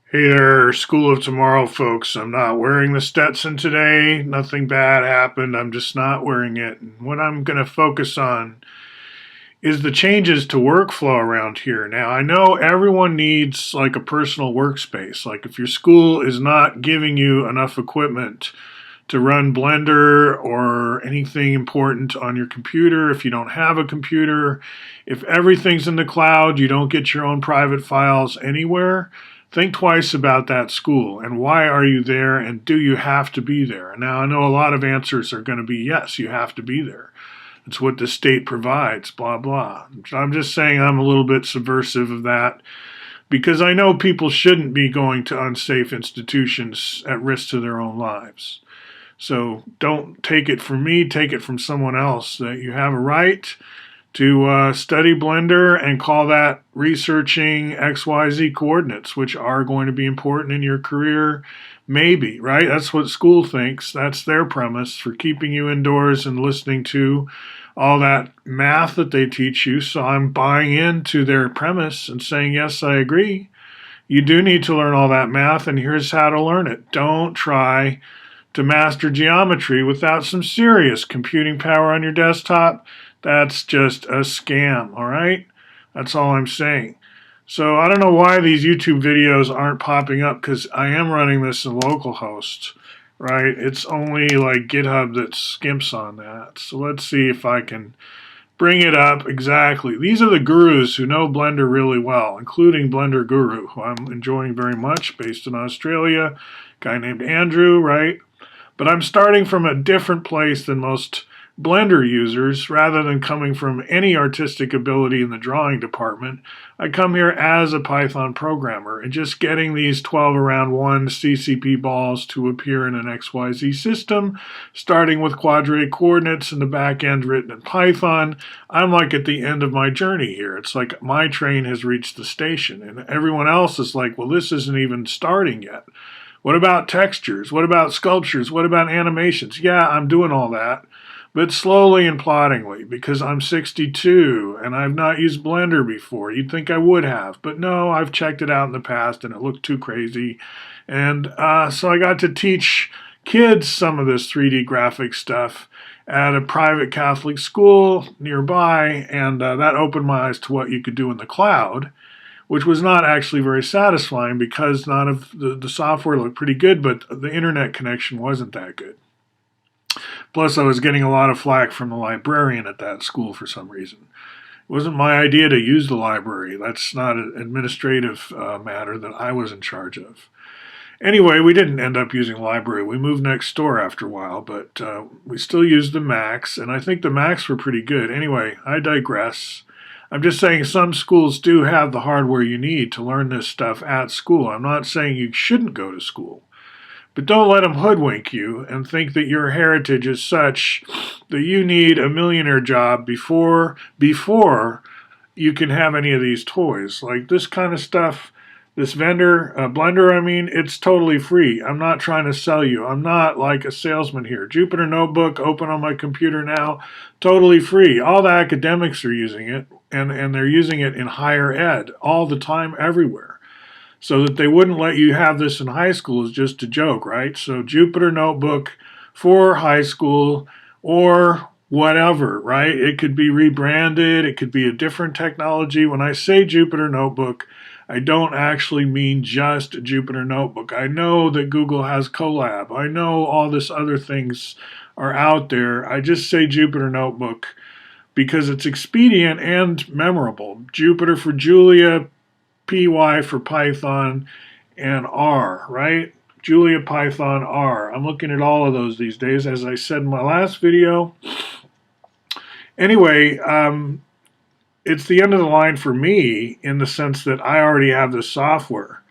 Hey there, School of Tomorrow folks. I'm not wearing the Stetson today. Nothing bad happened. I'm just not wearing it. And what I'm going to focus on is the changes to workflow around here. Now, I know everyone needs like a personal workspace. Like if your school is not giving you enough equipment to run Blender or anything important on your computer, if you don't have a computer, if everything's in the cloud, you don't get your own private files anywhere, think twice about that school and why are you there and do you have to be there? Now, I know a lot of answers are going to be yes, you have to be there. It's what the state provides, blah, blah. I'm just saying I'm a little bit subversive of that because I know people shouldn't be going to unsafe institutions at risk to their own lives. So don't take it from me, take it from someone else that you have a right to study Blender and call that researching XYZ coordinates, which are going to be important in your career. Maybe, right? That's what school thinks. That's their premise for keeping you indoors and listening to all that math that they teach you. So I'm buying into their premise and saying, yes, I agree. You do need to learn all that math, and here's how to learn it. Don't try to master geometry without some serious computing power on your desktop. That's just a scam, all right? That's all I'm saying. So I don't know why these YouTube videos aren't popping up because I am running this in localhost, right? It's only like GitHub that skimps on that. So let's see if I can bring it up exactly. These are the gurus who know Blender really well, including Blender Guru, who I'm enjoying very much, based in Australia, a guy named Andrew, right? But I'm starting from a different place than most Blender users. Rather than coming from any artistic ability in the drawing department, I come here as a Python programmer and just getting these 12 around 1 CCP balls to appear in an XYZ system, starting with quadratic coordinates in the back end written in Python. I'm like at the end of my journey here. It's like my train has reached the station and everyone else is like, well, this isn't even starting yet. What about textures? What about sculptures? What about animations? Yeah, I'm doing all that, but slowly and ploddingly because I'm 62 and I've not used Blender before. You'd think I would have, but no, I've checked it out in the past and it looked too crazy. And so I got to teach kids some of this 3D graphic stuff at a private Catholic school nearby, and that opened my eyes to what you could do in the cloud, which was not actually very satisfying because none of the software looked pretty good, but the internet connection wasn't that good. Plus, I was getting a lot of flack from the librarian at that school for some reason. It wasn't my idea to use the library. That's not an administrative matter that I was in charge of. Anyway, we didn't end up using the library. We moved next door after a while, but we still used the Macs, and I think the Macs were pretty good. Anyway, I digress. I'm just saying some schools do have the hardware you need to learn this stuff at school. I'm not saying you shouldn't go to school. But don't let them hoodwink you and think that your heritage is such that you need a millionaire job before you can have any of these toys. Like this kind of stuff, this Blender, I mean, it's totally free. I'm not trying to sell you. I'm not like a salesman here. Jupyter Notebook, open on my computer now, totally free. All the academics are using it, and they're using it in higher ed all the time, everywhere. So that they wouldn't let you have this in high school is just a joke, right? So Jupyter Notebook for high school or whatever, right? It could be rebranded. It could be a different technology. When I say Jupyter Notebook, I don't actually mean just Jupyter Notebook. I know that Google has Colab. I know all this other things are out there. I just say Jupyter Notebook because it's expedient and memorable. Jupyter for Julia, PY for Python, and R, right? Julia, Python, R. I'm looking at all of those these days, as I said in my last video. Anyway, it's the end of the line for me in the sense that I already have this software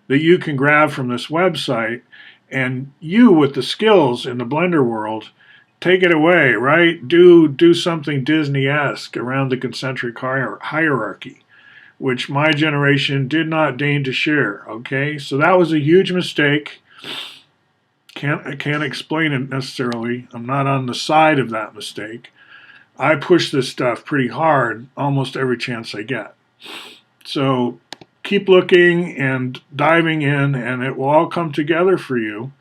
that you can grab from this website, and you, with the skills in the Blender world, take it away, right? Do something Disney-esque around the concentric hierarchy, which my generation did not deign to share. Okay, so that was a huge mistake. I can't explain it necessarily. I'm not on the side of that mistake. I push this stuff pretty hard almost every chance I get. So keep looking and diving in, and it will all come together for you.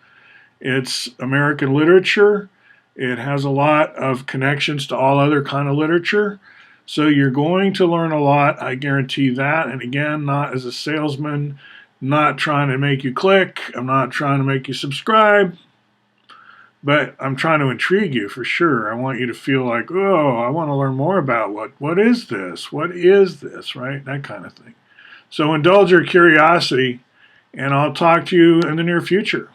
It's American literature. It has a lot of connections to all other kind of literature. So you're going to learn a lot, I guarantee that. And again, not as a salesman, not trying to make you click. I'm not trying to make you subscribe, but I'm trying to intrigue you for sure. I want you to feel like, oh, I want to learn more about what is this? What is this, right? That kind of thing. So indulge your curiosity, and I'll talk to you in the near future.